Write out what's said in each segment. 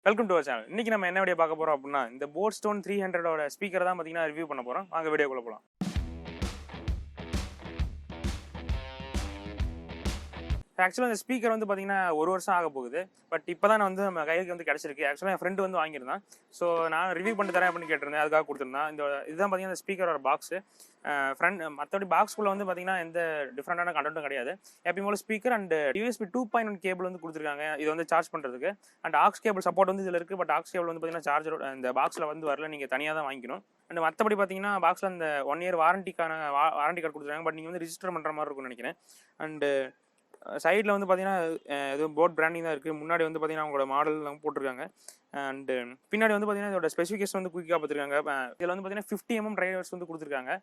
Welcome to our channel. இன்னைக்கு நம்ம என்ன வீடியோ பார்க்க போறோம் அப்படின்னா, இந்த போட் ஸ்டோன் 300ஓட ஸ்பீக்கர் தான் பார்த்தீங்கன்னா ரிவ்யூ பண்ண போறோம். வாங்க வீடியோக்குள்ள போலாம். ஆக்சுவலாக இந்த ஸ்பீக்கர் வந்து பார்த்தீங்கன்னா 1 வருஷம் ஆக போகுது. பட் இப்போ தான் வந்து நம்ம கைக்கு வந்து கிடச்சிருக்கு. ஆக்சுவலாக என் ஃப்ரெண்டு வந்து வாங்கியிருந்தான். ஸோ நான் ரிவ்யூ பண்ணி தரேன் அப்படின்னு கேட்டிருந்தேன். அதுக்காக கொடுத்துருந்தான். இதுதான் பார்த்தீங்கன்னா இந்த ஸ்பீக்கரோட பாக்ஸு. மற்றபடி பாக்ஸ்குள்ளே வந்து பார்த்தீங்கன்னா எந்த டிஃப்ரெண்டான கண்டென்ட்டும் கிடையாது. எப்பயும் போல ஸ்பீக்கர் அண்ட் USB 2.1 கேபிள் வந்து கொடுத்துருக்காங்க. இது வந்து சார்ஜ் பண்ணுறதுக்கு. அண்ட் ஆக்ஸ் கேபிள் சப்போர்ட் வந்து இதில் இருக்குது. பட் ஆக்ஸ் கேபிள் வந்து பார்த்தீங்கன்னா சார்ஜர் இந்த பாக்ஸில் வந்து வரல. நீங்கள் தனியாக தான் வாங்கிக்கணும். அண்ட் மற்றபடி பார்த்தீங்கன்னா பாக்ஸில் அந்த 1 இயர் வாரண்டிக்கான வாரண்டி கார்டு கொடுத்துருக்காங்க. பட் நீங்கள் வந்து ரிஜிஸ்டர் பண்ணுற மாதிரி இருக்கும்னு நினைக்கிறேன். அண்டு சைடில் வந்து பார்த்தீங்கன்னா எதுவும் போட் பிராண்டிங் தான் இருக்குது. முன்னாடி வந்து பார்த்தீங்கன்னா அவங்களோட மாடல்லாம் போட்டிருக்காங்க. அண்டு பின்னாடி வந்து பார்த்தீங்கன்னா இதோட ஸ்பெசிஃபிகேஷன் வந்து குயிக்காக பார்த்துருக்காங்க. இதில் வந்து பார்த்தீங்கன்னா 50 mm டிரைவர்ஸ் வந்து கொடுத்துருக்காங்க.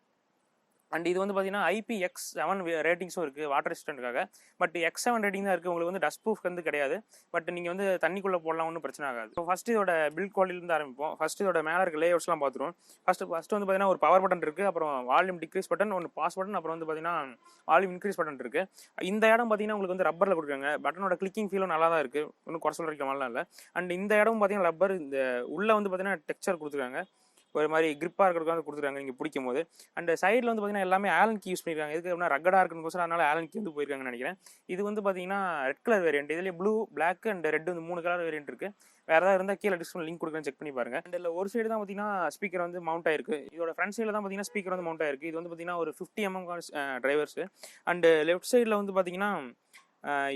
அண்ட் இது வந்து பார்த்தீங்கன்னா IPX7 ரேட்டிங்ஸும் இருக்குது வாட்டர் ரெசிஸ்டன்ட்காக. பட் X7 ரேட்டிங் தான் இருக்குது. உங்களுக்கு வந்து டஸ்ட் ப்ரூஃப் வந்து கிடையாது. பட் நீங்கள் வந்து தண்ணிக்குள்ளே போடலாம், ஒன்றும் பிரச்சனை ஆகாது. ஸோ ஃபஸ்ட்டு இதோட பில்ட் குவாலிட்டிலேருந்து ஆரம்பிப்போம். ஃபஸ்ட்டு இதோட மேலே இருக்க லேஅவுட்ஸ்லாம் பார்த்துருவோம். ஃபஸ்ட்டு வந்து பார்த்தீங்கன்னா ஒரு பவர் பட்டன் இருக்குது. அப்புறம் வால்யூம் டிக்ரீஸ் பட்டன், ஒன்று பாஸ் பட்டன், அப்புறம் வந்து பார்த்தீங்கன்னா வால்யூம் இன்க்ரீஸ் பட்டன் இருக்குது. இந்த இடம் பார்த்தீங்கன்னா உங்களுக்கு வந்து ரப்பரில் கொடுக்குறாங்க. பட்டனோட கிளிக்கிங் ஃபீலும் நல்லா தான் இருக்குது. ஒன்றும் குறை சொல்கிற மாதிரிலாம் இல்லை. அண்ட் இந்த இடம் பார்த்தீங்கன்னா ரப்பர், இந்த உள்ளே வந்து பார்த்தீங்கன்னா டெக்ஸ்சர் கொடுத்துருக்காங்க. ஒரு மாதிரி கிரிப்பாக இருக்கிறதுக்காக கொடுத்துருக்காங்க நீங்கள் பிடிக்கும் போது. அண்ட் சைடில் வந்து பார்த்தீங்கன்னா எல்லாமே ஆலன் கீ யூஸ் பண்ணியிருக்காங்க. எதுக்கு அப்படின்னா ரக்கடாக இருக்குன்னு அதனால ஆலன் கீ வந்து போயிருக்காங்கன்னு நினைக்கிறேன். இது வந்து பார்த்தீங்கன்னா ரெட் கலர் வேரியன்ட். இதுலேயே ப்ளூ, பிளாக் அண்ட் ரெட் வந்து 3 கலர் வேரியன்ட் இருக்குது. வேறு ஏதாவது இருந்தால் கீழே டிஸ்கிரிப்ஷன் லிங்க் கொடுக்குறேன், செக் பண்ணி பாருங்க. அண்ட் இதில் ஒரு சைடு தான் பார்த்தீங்கன்னா ஸ்பீக்கர் வந்து மவுண்ட் ஆயிருக்கு. இதோட ஃப்ரண்ட் சைடில் தான் பார்த்தீங்கன்னா ஸ்பீக்கர் வந்து மவுண்ட் ஆயிருக்கு. இது வந்து பார்த்தீங்கன்னா ஒரு 50 mm டிரைவர்ஸ். அண்ட் லெஃப்ட் சைடில் வந்து பார்த்தீங்கன்னா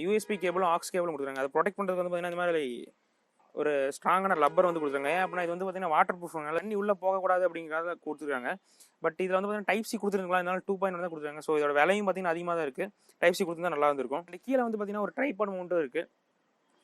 USB கேபிளும் ஆக்ஸ் கேபிளும் கொடுத்துருக்காங்க. அதை ப்ரொடெக்ட் பண்ணுறதுக்கு வந்து பார்த்தீங்கன்னா இந்த மாதிரி ஒரு ஸ்ட்ராங்கான ரப்பர் வந்து கொடுத்துருக்காங்க. ஏன் அப்படின்னா இது வந்து பார்த்தீங்கன்னா வாட்டர் ப்ரூஃப், தண்ணி உள்ளே போகக்கூடாது அப்படிங்கிறத கொடுத்துருக்காங்க. பட் இதில் வந்து பார்த்தீங்கன்னா டைப் சி கொடுத்துருங்களா, இதனால 2.1 தான் கொடுத்துருக்காங்க. ஸோ இதோட விலையும் பார்த்தீங்கன்னா அதிகமாக தான் இருக்குது. டைப் சி கொடுத்துருந்தா நல்லா இருந்திருக்கும். அண்ட் கீழே வந்து பார்த்தீங்கன்னா ஒரு ட்ரைபாட் மவுண்ட்டும் இருக்குது.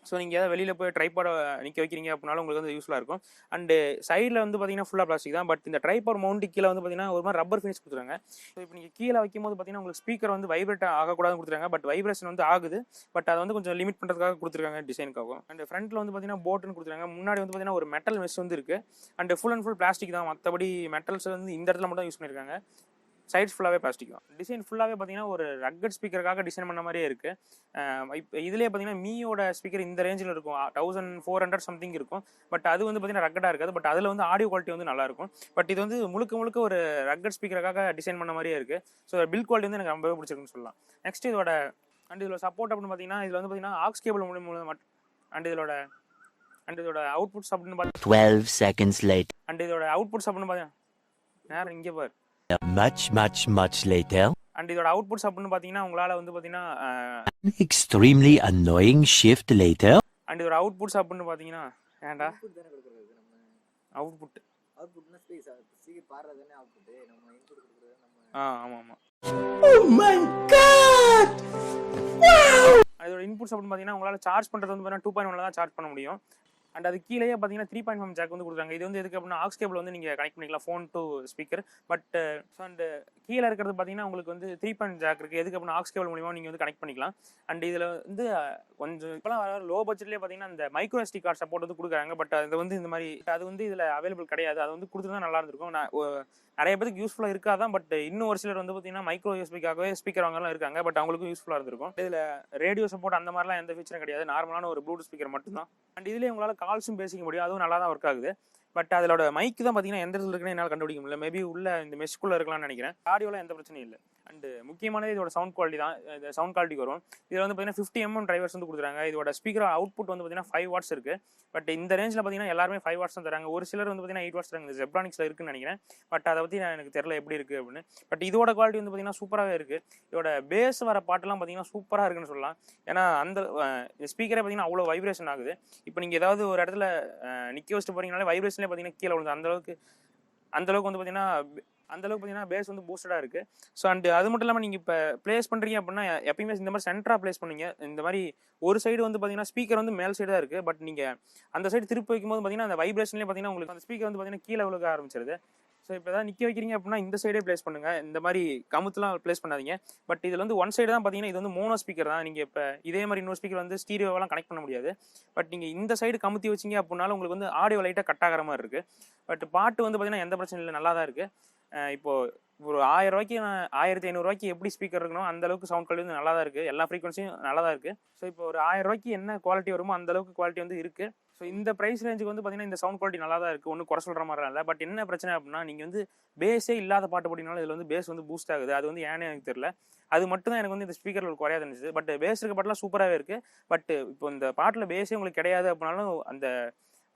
ஸோ நீங்கள் ஏதாவது வெளியில் போய் ட்ரைபாடை நிற்க வைக்கிறீங்க அப்படின்னாலும் உங்களுக்கு வந்து யூஸ்ஃபுல்லாக இருக்கும். அண்டு சைடில் வந்து பார்த்தீங்கன்னா ஃபுல்லாக பிளாஸ்டிக் தான். பட் இந்த ட்ரைபாட் மவுண்ட்டு கீழே வந்து பார்த்தீங்கன்னா ஒரு மாதிரி ரப்பர் ஃபினிஷ் கொடுத்துருக்காங்க. ஸோ இப்போ நீங்கள் கீழே வைக்கும் போது பார்த்தீங்கன்னா உங்களுக்கு ஸ்பீக்கர் வந்து வைப்ரேட் ஆகக்கூடாதுன்னு கொடுத்துருக்காங்க. பட் வைப்ரேஷன் வந்து ஆகுது. பட் அதை வந்து கொஞ்சம் லிமிட் பண்ணுறதுக்காக கொடுத்துருக்காங்க, டிசைனுக்காகவும். அண்ட் ஃப்ரண்ட்டில் வந்து பார்த்தீங்கன்னா போட்டுன்னு கொடுத்துருக்காங்க. முன்னாடி வந்து பார்த்தீங்கன்னா ஒரு மெட்டல் மெஷ் வந்து இருக்குது. And full and full plastic தான். மற்றபடி மெட்டல்ஸ் வந்து இந்த இடத்துல மட்டும் யூஸ் பண்ணியிருக்காங்க. சைட்ஸ் ஃபுல்லாகவே பிளாஸ்டிக் தான். டிசைன் ஃபுல்லாகவே பார்த்தீங்கன்னா ஒரு ரக்கட் ஸ்பீக்கருக்காக டிசைன் பண்ண மாதிரியே இருக்குது. இப்போ இதுலேயே பார்த்தீங்கன்னா மீயோட ஸ்பீக்கர் இந்த ரேஞ்சில் இருக்கும், 1400 சம்திங் இருக்கும். பட் அது வந்து பார்த்தீங்கன்னா ரக்கடாக இருக்காது. பட் அதில் வந்து ஆடியோ குவாலிட்டி வந்து நல்லாயிருக்கும். பட் இது வந்து முழுக்க ஒரு ரக்கட் ஸ்பீக்கருக்காக டிசைன் பண்ண மாதிரியே இருக்குது. ஸோ பில்ட் குவாலிட்டி வந்து எனக்கு ரொம்பவே பிடிச்சிருக்குன்னு சொல்லலாம். நெக்ஸ்ட் இதோட சப்போர்ட் அப்படின்னு பார்த்தீங்கன்னா இதில் வந்து பார்த்தீங்கன்னா ஆக்ஸ் கேபிள் மூலம் அண்ட் இதோட அவுட்புட்ஸ் அப்படின்னு பார்த்தீங்கன்னா 12 seconds later. அண்ட் இதோட அவுட்புட்ஸ் அப்படின்னு பார்த்தீங்கன்னா நேரம் இங்கே பாரு. Much later. அண்ட் இதோட அவுட்புட்ஸ் அப்படின்னு பார்த்தீங்கன்னா உங்களால் வந்து பார்த்தீங்கன்னா Extremely annoying shift later. And இதோட அவுட்புட்ஸ் அப்படின்னு பார்த்தீங்கன்னா ஏன்டா அவுட்புட் ஆமாம். Oh my god! அதோட இன்புட்ஸ் அப்படின்னு பார்த்தீங்கன்னா உங்களால் சார்ஜ் பண்ணுறது வந்து பார்த்தீங்கன்னா 2.1 தான் சார்ஜ் பண்ண முடியும். அண்ட் அது கீழே பார்த்தீங்கன்னா 3.5 ஜாக் வந்து கொடுக்குறாங்க. இது வந்து எதுக்கு அப்படின்னா ஆக்ஸ் கேபிள் வந்து நீங்கள் கனெக்ட் பண்ணிக்கலாம், phone to speaker. But and கீழே இருக்கிறது பார்த்தீங்கன்னா உங்களுக்கு வந்து 3.0 ஜாக் இருக்குது. எதுக்கு அப்படின்னா ஆக்ஸ் கேபிள் மூலியமாக நீங்கள் வந்து கனெக்ட் பண்ணிக்கலாம். அண்ட் இதில் வந்து கொஞ்சம் இப்போலாம் லோ பட்ஜெட்லேயே பார்த்தீங்கன்னா இந்த மைக்ரோ SD கார்டு சப்போர்ட் வந்து கொடுக்குறாங்க. பட் அது வந்து இந்த மாதிரி அது வந்து இதில் அவைலபிள் கிடையாது. அது வந்து கொடுத்துருந்தா நல்லா இருந்திருக்கும். நிறைய பேருக்கு யூஸ்ஃபுல்லாக இருக்காதான். பட் இன்னும் ஒரு சிலர் வந்து பார்த்தீங்கன்னா மைக்ரோ USBக்காகவே ஸ்பீக்கர் வாங்கலாம் இருக்காங்க. பட் அவங்களுக்கும் யூஸ்ஃபுல்லாக இருந்திருக்கும். இதில் ரேடியோ சப்போர்ட் அந்த மாதிரிலாம் எந்த ஃபீச்சரும் கிடையாது. நார்மலான ஒரு ப்ளூடூத் ஸ்பீக்கர் மட்டும்தான். அண்ட் இதுலேயே உங்களால் கால்ஸும் பேசிக்க முடியும். அதுவும் நல்லா தான் ஒர்க் ஆகுது. பட் அதோட மைக்கு தான் பார்த்தீங்கன்னா எந்த இடத்துல இருக்குன்னு என்னால் கண்டுபிடிக்க முடியல. மேபி உள்ள இந்த மெஷ்குள்ளே இருக்கலாம்னு நினைக்கிறேன். ஆடியோவில் எந்த பிரச்சனையும் இல்லை. அண்டு முக்கியமானது இதோட சவுண்ட் குவாலிட்டி தான். இந்த சவுண்ட் குவாலிட்டிக்கு வரும். இதில் வந்து பார்த்தீங்கன்னா 50 mm டிரைவர்ஸ் வந்து கொடுத்துருக்காங்க. இதோட ஸ்பீக்கர் அவுட்புட் வந்து பார்த்தீங்கன்னா 5 வாட்ஸ் இருக்குது. பட் இந்த ரேஞ்சில் பார்த்தீங்கன்னா எல்லாருமே 5 வாட்ஸ் தான் தராங்க. ஒரு சிலர் வந்து பார்த்தீங்கன்னா 8 வாட்ஸ் தராங்க. இந்த ஜெப்ரானிக்ஸில் இருக்குன்னு நினைக்கிறேன். பட் அதை பற்றி எனக்கு தெரியல எப்படி இருக்குது அப்படின்னு. பட் இதோட குவாலிட்டி வந்து பார்த்தீங்கன்னா சூப்பராகவே இருக்குது. இதோட பேஸ் வர பாட்டெல்லாம் பார்த்தீங்கன்னா சூப்பராக இருக்குன்னு சொல்லலாம். ஏன்னா அந்த ஸ்பீக்கரே பார்த்தீங்கன்னா அவ்வளோ வைப்ரேஷன் ஆகுது. இப்போ நீங்கள் ஏதாவது ஒரு இடத்துல நிற்க வச்சுட்டு போகிறீங்கனாலே வைப்ரேஷன்லேயே பார்த்தீங்கன்னா கீழே விழுந்து அந்தளவுக்கு வந்து பார்த்தீங்கன்னா பேஸ் வந்து பூஸ்டடாக இருக்குது. ஸோ அண்ட் அது மட்டும் இல்லாமல் நீங்கள் இப்போ ப்ளேஸ் பண்ணுறீங்க அப்படின்னா எப்பயுமே இந்த மாதிரி சென்டராக ப்ளேஸ் பண்ணுங்க. இந்த மாதிரி ஒரு சைடு வந்து பார்த்தீங்கன்னா ஸ்பீக்கர் வந்து மேல் சைடு தான் இருக்குது. பட் நீங்கள் அந்த சைடு திருப்பி வைக்கும்போது பார்த்தீங்கன்னா அந்த வைப்ரேஷன்லேயே பார்த்தீங்கன்னா உங்களுக்கு அந்த ஸ்பீக்கர் வந்து பார்த்தீங்கன்னா கீழே விழுக ஆரம்பிச்சிருது. ஸோ இப்போ ஏதாவது நிற்க வைக்கிறீங்க அப்படின்னா இந்த சைடே ப்ளேஸ் பண்ணுங்கள். இந்த மாதிரி கமுத்துலாம் ப்ளேஸ் பண்ணாதீங்க. பட் இதில் வந்து ஒன் சைடு தான் பார்த்தீங்கன்னா இது வந்து மோனோ ஸ்பீக்கர் தான். நீங்கள் இப்போ இதே மாதிரி இன்னொரு ஸ்பீக்கர் வந்து ஸ்டீரியோவெல்லாம் கனெக்ட் பண்ண முடியாது. பட் நீங்கள் இந்த சைடு கமுத்தி வச்சிங்க அப்படின்னாலும் உங்களுக்கு வந்து ஆடியோ லைட்டாக கட் ஆகிற மாதிரி இருக்குது. பட் பாட்டு வந்து பார்த்தீங்கன்னா எந்த பிரச்சனையும் இல்லை, நல்லா தான் இருக்குது. இப்போது ஒரு 1000 ரூபாய்க்கு 1500 ரூபாய்க்கு எப்படி ஸ்பீக்கர் இருக்கணும் அந்த அளவுக்கு சவுண்ட் குவாலிட்டி வந்து நல்லா தான் இருக்குது. எல்லா ஃப்ரீக்வன்சியும் நல்லா தான் இருக்குது. ஸோ இப்போ ஒரு 1000 ரூபாய்க்கு என்ன குவாலிட்டி வருமோ அந்த அளவுக்கு குவாலிட்டி வந்து இருக்குது. ஸோ இந்த ப்ரைஸ் ரேஞ்சுக்கு வந்து பார்த்தீங்கன்னா இந்த சவுண்ட் குவாலிட்டி நல்லா தான் இருக்குது, ஒன்றும் குறை சொல்கிற மாதிரி இல்லை. பட் என்ன பிரச்சனை அப்படின்னா, நீங்கள் வந்து பேஸே இல்லாத பாட்டு போட்டிங்கனாலும் இதில் வந்து பேஸ் வந்து பூஸ்ட் ஆகுது. அது வந்து ஏன்னு எனக்கு தெரியல. அது மட்டும் தான் எனக்கு வந்து இந்த ஸ்பீக்கரில் ஒரு குறையாக இருந்துச்சு. பட் பேஸ் இருக்க பாட்டெலாம் சூப்பராகவே இருக்குது. பட் இப்போ இந்த பாட்டில் பேஸே உங்களுக்கு கிடையாது அப்படின்னாலும் அந்த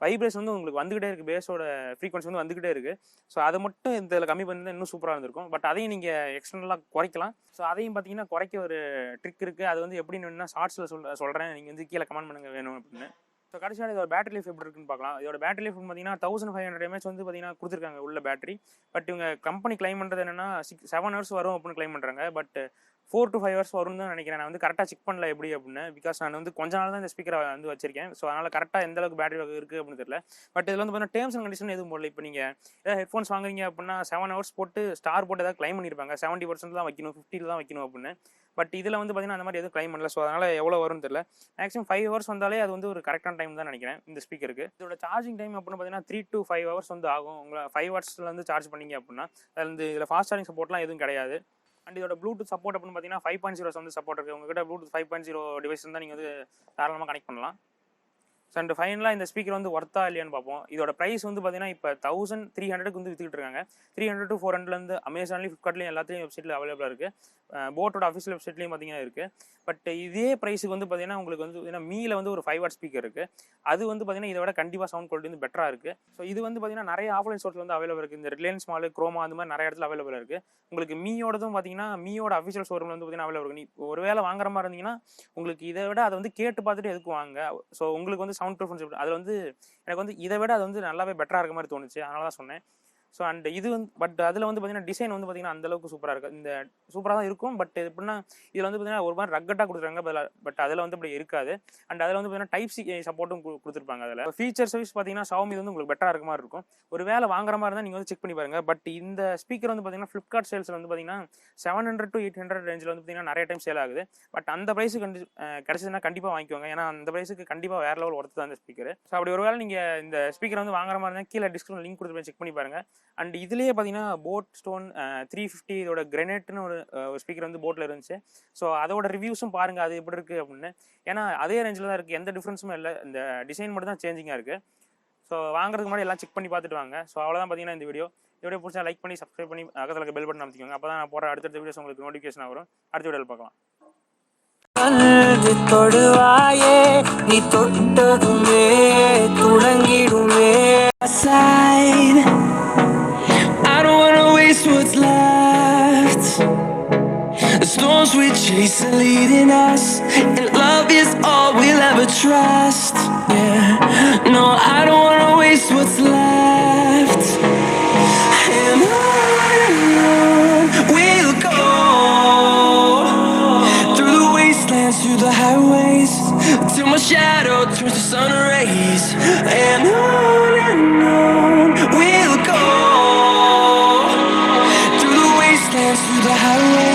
வைப்ரேஷன் வந்து உங்களுக்கு வந்துகிட்டே இருக்குது, பேஸோட ஃப்ரீக்வன்சி வந்து வந்துகிட்டே இருக்குது. ஸோ அதை மட்டும் இதில் கம்மி பண்ணி இன்னும் சூப்பராக இருந்திருக்கும். பட் அதையும் நீங்கள் எக்ஸ்டர்னலாக குறைக்கலாம். ஸோ அதையும் பார்த்தீங்கன்னா குறைக்க ஒரு ட்ரிக் இருக்குது. அது வந்து எப்படின்னு ஷார்ட்ஸில் சொல்கிறேன், நீங்கள் வந்து கீழே கமெண்ட் பண்ணுங்க வேணும் அப்படின்னு. ஸோ கடைசியாக இதோட பேட்டரி லைஃப் எப்படி இருக்குன்னு பார்க்கலாம். இதோட பேட்டரி லைஃப் பார்த்தீங்கன்னா 1500 mAh வந்து பார்த்தீங்கன்னா கொடுத்துருக்காங்க உள்ள பேட்டரி. பட் இவங்க கம்பெனி கிளைம் பண்ணுறது என்னன்னா 7 hours வரும் அப்படின்னு கிளைம் பண்ணுறாங்க. பட் 4 to 5 hours வரும்னு தான் நினைக்கிறேன். நான் வந்து கரெக்டாக செக் பண்ணல எப்படி அப்படின்னு. பிகாஸ் நான் வந்து கொஞ்ச நாள் தான் இந்த ஸ்பீக்கரை வந்து வச்சிருக்கேன். ஸோ அதனால் கரெக்டாக எந்த அளவுக்கு பேட்டரி இருக்குது அப்படின்னு தெரியல. பட் இதில் வந்து பார்த்தீங்கன்னா டேர்ம்ஸ் அண்ட் கண்டிஷன் எதுவும் போடல. இப்போ நீங்கள் ஏதாவது ஹெட்ஃபோன்ஸ் வாங்குறீங்க அப்படின்னா 7 hours போட்டு ஸ்டார் போட்டு ஏதாவது கிளைம் பண்ணியிருப்பாங்க. 70% தான் வைக்கணும், 50 தான் வைக்கணும் அப்படின்னு. பட் இதில் வந்து பார்த்தீங்கன்னா அந்த மாதிரி எதுவும் கிளைம் பண்ணல. ஸோ அதனால் எவ்வளோ வரும்னு தெரியல. மேக்ஸிமம் 5 hours வந்தாலே அது வந்து ஒரு கரெக்டான டைம் தான் நினைக்கிறேன் இந்த ஸ்பீக்கருக்கு. இதோட சார்ஜிங் டைம் அப்படின்னு பார்த்தீங்கன்னா 3 to 5 hours வந்து ஆகும். உங்களை 5 hours வந்து சார்ஜ் பண்ணிங்க அப்படின்னா அதில் வந்து இதில் ஃபாஸ்ட் சார்ஜிங் சப்போர்ட்லாம் எதுவும் கிடையாது. அண்ட் இதோட ப்ளூடூத் சப்போர்ட் அப்படின்னு பார்த்தீங்கன்னா 5.0 வந்து சப்போர்ட் இருக்குது. உங்ககிட்ட ப்ளூடூத் 5.0 டிவைஸ் தான் நீங்கள் வந்து தாராளமாக கனெக்ட் பண்ணலாம். ஸோ அண்ட் ஃபைனலாக இந்த ஸ்பீக்கர் வந்து ஒர்த்தா இல்லையான்னு பார்ப்போம். இதோட ப்ரைஸ் வந்து பார்த்தீங்கன்னா இப்போ 1300 வந்து வித்துக்கிட்டு இருக்காங்க. 300 to 400 அமேசான்லேயும் ஃப்ளிப்கார்ட்லேயும் எல்லாத்துலேயும் வெப்சைட்டில் அவைலபிளாக இருக்குது. போட்டோட அஃபிஷியல் வெப்சைட்லேயும் பார்த்தீங்கன்னா இருக்குது. பட் இதே ப்ரைஸுக்கு வந்து பார்த்தீங்கன்னா உங்களுக்கு வந்து பார்த்தீங்கன்னா மீல வந்து ஒரு 5 watt ஸ்பீக்கர் இருக்குது. அது வந்து பார்த்தீங்கன்னா இதை விட கண்டிப்பாக சவுண்ட் குவாலிட்டி வந்து பெட்டராக இருக்குது. ஸோ இது வந்து பார்த்தீங்கன்னா நிறைய ஆஃப்லைன் ஸ்டோர்ஸில் வந்து அவைலபிள் இருக்குது. இந்த ரிலையன்ஸ் மால், குரோமா அந்த மாதிரி நிறைய இடத்துல அவைலபிள் இருக்குது. உங்களுக்கு மீயோடதும் பார்த்தீங்கன்னா மீயோட அஃபிஷியல் ஷோரூமில் வந்து பார்த்தீங்கன்னா அவைலபிள் இருக்குது. நீ ஒரு வேளை வாங்குற மாதிரி இருந்தீங்கன்னா உங்களுக்கு இதை விட அதை வந்து கேட்டு பார்த்துட்டு எதுக்கு வாங்க. ஸோ உங்களுக்கு வந்து சவுண்ட் ப்ரிஃபரன்ஸ் அதில் வந்து எனக்கு வந்து இதை விட அது வந்து நல்லாவே பெட்டராக இருக்க மாதிரி தோணுச்சு. அதனால தான் சொன்னேன். ஸோ அண்ட் இது வந்து பட் அதில் வந்து பார்த்தீங்கன்னா டிசைன் வந்து பார்த்தீங்கன்னா அந்தளவுக்கு சூப்பராக இருக்குது. இந்த சூப்பராக தான் இருக்கும். பட் எப்படின்னா இதில் வந்து பார்த்தீங்கன்னா ஒரு மாதிரி ரக்கட்டாக கொடுத்துருக்காங்க. பட் அதில் வந்து அப்படி இருக்காது. அண்ட் அதில் வந்து பார்த்தீங்கன்னா டைப் சி சப்போர்ட்டும் கொடுத்துருப்பாங்க. அதில் ஃபீச்சர்ஸ் வைஸ் பார்த்தீங்கன்னா Xiaomi வந்து உங்களுக்கு பெட்டராக இருக்க மாதிரி இருக்கும். ஒரு வேலை வாங்குற மாதிரி இருந்தால் நீங்கள் வந்து செக் பண்ணி பாருங்கள். பட் இந்த ஸ்பீக்கர் வந்து பார்த்தீங்கன்னா ஃப்ளிப்கார்ட் சேல்ஸில் வந்து பார்த்தீங்கன்னா 700 to 800 ரேஞ்சில் வந்து பார்த்தீங்கன்னா நிறைய டைம் சேல் ஆகுது. பட் அந்த ப்ரைஸுக்கு கிடச்சதுன்னா கண்டிப்பாக வாங்கிக்கோங்க. ஏன்னா அந்த ப்ரைஸுக்கு கண்டிப்பாக வேறு லெவல் ஒர்த்து தான் அந்த ஸ்பீக்கர். ஸோ அப்படி ஒரு வேலை நீங்கள் இந்த ஸ்பீக்கர் வந்து வாங்குற மாதிரி இருந்தால் கீழே டிஸ்கிரிப்ஷன் லிங்க் கொடுத்து செக் பண்ணி பாருங்கள். அண்ட் இதுலேயே பார்த்தீங்கன்னா போட் ஸ்டோன் 350 இதோட கிரெனேட்னு ஒரு ஸ்பீக்கர் வந்து போட்டில் இருந்துச்சு. ஸோ அதோட ரிவ்யூஸும் பாருங்கள் அது எப்படி இருக்குது அப்படின்னு. ஏன்னா அதே ரேஞ்சில் தான் இருக்குது, எந்த டிஃப்ரென்ஸுமே இல்லை. இந்த டிசைன் மட்டும் தான் சேஞ்சிங்காக இருக்குது. ஸோ வாங்குறதுக்கு முன்னாடி எல்லாம் செக் பண்ணி பார்த்துட்டு வாங்க. ஸோ அவ்வளோதான் பார்த்தீங்கன்னா இந்த வீடியோ பிடிச்சா லைக் பண்ணி சப்ஸ்கிரைப் பண்ணி பக்கத்தில் இருக்க பெல் பட்டன் அமைச்சிக்கோங்க. அப்போ தான் நான் போகிற அடுத்த வீடியோஸ் உங்களுக்கு நோட்டிஃபிகேஷன் வரும். அடுத்த வீடியோவில் பார்க்கலாம். தொடுவாயே நீ தொட்டதுமே துளங்கிடுமே. I don't wanna waste what's left. The storms we chase are leading us, and love is all we'll ever trust. Yeah, no, I don't wanna waste what's left. And on we'll go, through the wastelands, through the highways, till my shadow turns to sun rays. And on we'll go, through the wastelands, through the highways.